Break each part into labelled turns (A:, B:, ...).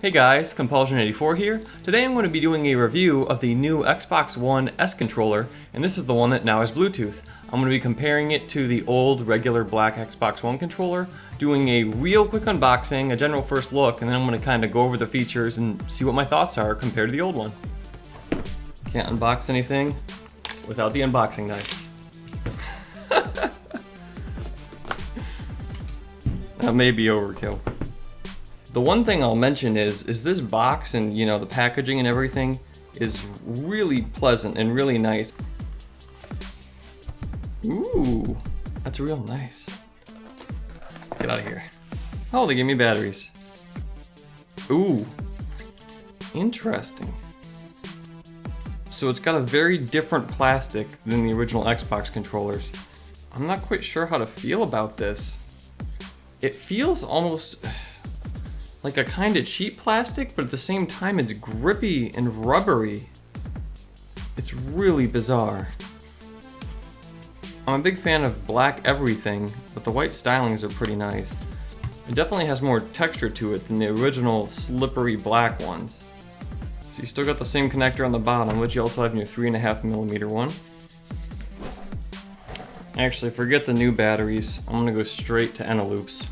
A: Hey guys, Compulsion84 here. Today I'm going to be doing a review of the new Xbox One S controller, and this is the one that now has Bluetooth. I'm going to be comparing it to the old regular black Xbox One controller, doing a real quick unboxing, a general first look, and then I'm going to kind of go over the features and see what my thoughts are compared to the old one. Can't unbox anything without the unboxing knife. That may be overkill. The one thing I'll mention is this box and the packaging and everything is really pleasant and really nice. Ooh, that's real nice. Get out of here. Oh, they gave me batteries. Ooh, interesting. So it's got a very different plastic than the original Xbox controllers. I'm not quite sure how to feel about this. It feels almost like a kind of cheap plastic, but at the same time it's grippy and rubbery. It's really bizarre. I'm a big fan of black everything, but the white stylings are pretty nice. It definitely has more texture to it than the original slippery black ones. So you still got the same connector on the bottom, which you also have in your 3.5mm one. Actually, forget the new batteries. I'm gonna go straight to Eneloops.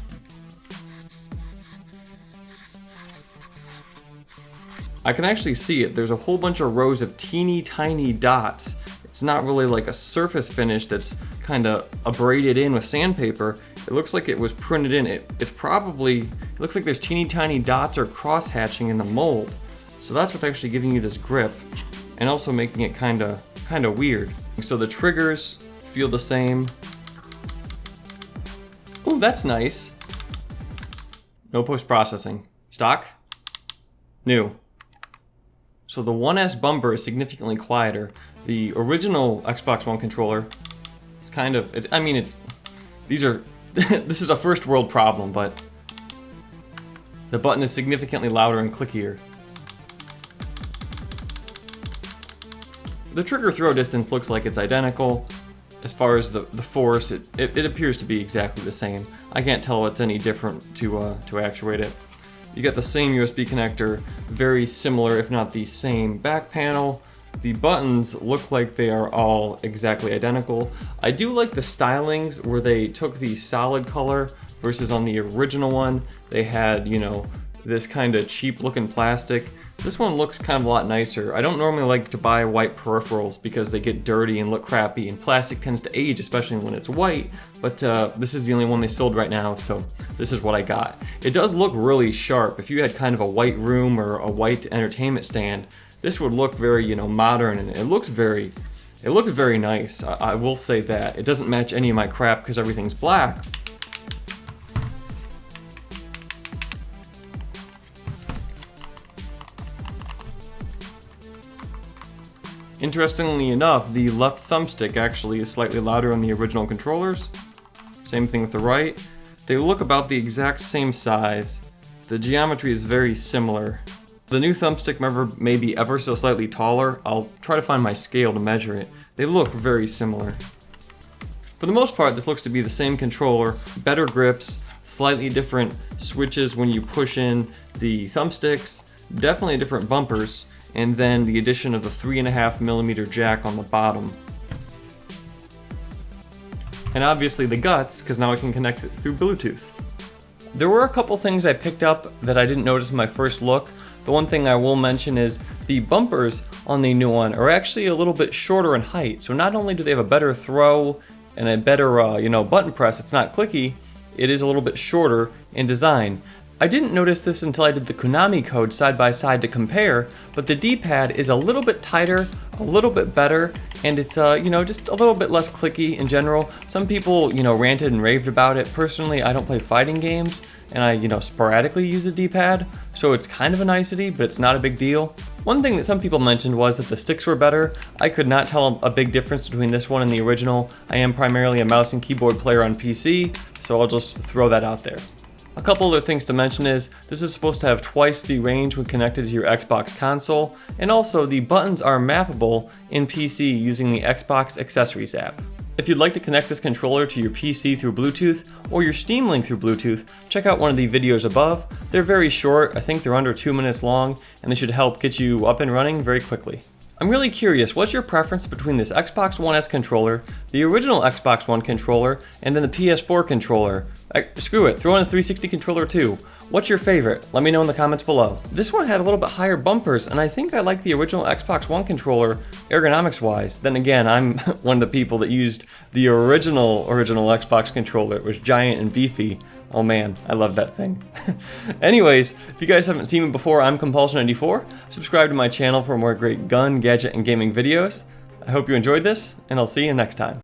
A: I can actually see it. There's a whole bunch of rows of teeny tiny dots. It's not really like a surface finish that's kind of abraded in with sandpaper. It looks like it was printed in. It looks like there's teeny tiny dots or cross hatching in the mold. So that's what's actually giving you this grip and also making it kind of weird. So the triggers feel the same. Ooh, that's nice. No post-processing. Stock? New. So the 1S bumper is significantly quieter. The original Xbox One controller is this is a first world problem, but the button is significantly louder and clickier. The trigger throw distance looks like it's identical. As far as the force, it appears to be exactly the same. I can't tell it's any different to actuate it. You got the same USB connector, very similar if not the same back panel. The buttons look like they are all exactly identical. I do like the stylings where they took the solid color versus on the original one they had, this kind of cheap looking plastic. This one looks kind of a lot nicer. I don't normally like to buy white peripherals because they get dirty and look crappy, and plastic tends to age, especially when it's white, but this is the only one they sold right now, so this is what I got. It does look really sharp. If you had kind of a white room or a white entertainment stand, this would look very, modern, and it looks very nice. I will say that. It doesn't match any of my crap because everything's black. Interestingly enough, the left thumbstick actually is slightly louder on the original controllers. Same thing with the right. They look about the exact same size. The geometry is very similar. The new thumbstick may be ever so slightly taller. I'll try to find my scale to measure it. They look very similar. For the most part, this looks to be the same controller, better grips, slightly different switches when you push in the thumbsticks, definitely different bumpers, and then the addition of the 3.5mm jack on the bottom. And obviously the guts, because now I can connect it through Bluetooth. There were a couple things I picked up that I didn't notice in my first look. The one thing I will mention is the bumpers on the new one are actually a little bit shorter in height. So not only do they have a better throw and a better button press, it's not clicky, it is a little bit shorter in design. I didn't notice this until I did the Konami code side by side to compare, but the Dpad is a little bit tighter, a little bit better, and it's just a little bit less clicky in general. Some people ranted and raved about it. Personally, I don't play fighting games, and I sporadically use the Dpad, so it's kind of a nicety, but it's not a big deal. One thing that some people mentioned was that the sticks were better. I could not tell a big difference between this one and the original. I am primarily a mouse and keyboard player on PC, so I'll just throw that out there. A couple other things to mention is, this is supposed to have twice the range when connected to your Xbox console, and also the buttons are mappable in PC using the Xbox Accessories app. If you'd like to connect this controller to your PC through Bluetooth or your Steam Link through Bluetooth, check out one of the videos above. They're very short, I think they're under 2 minutes long, and they should help get you up and running very quickly. I'm really curious, what's your preference between this Xbox One S controller, the original Xbox One controller, and then the PS4 controller? Screw it, throw in a 360 controller too. What's your favorite? Let me know in the comments below. This one had a little bit higher bumpers, and I think I like the original Xbox One controller ergonomics wise. Then again, I'm one of the people that used the original Xbox controller. It was giant and beefy. Oh man, I love that thing. Anyways, if you guys haven't seen me before, I'm Compulsion94. Subscribe to my channel for more great gun, gadget, and gaming videos. I hope you enjoyed this, and I'll see you next time.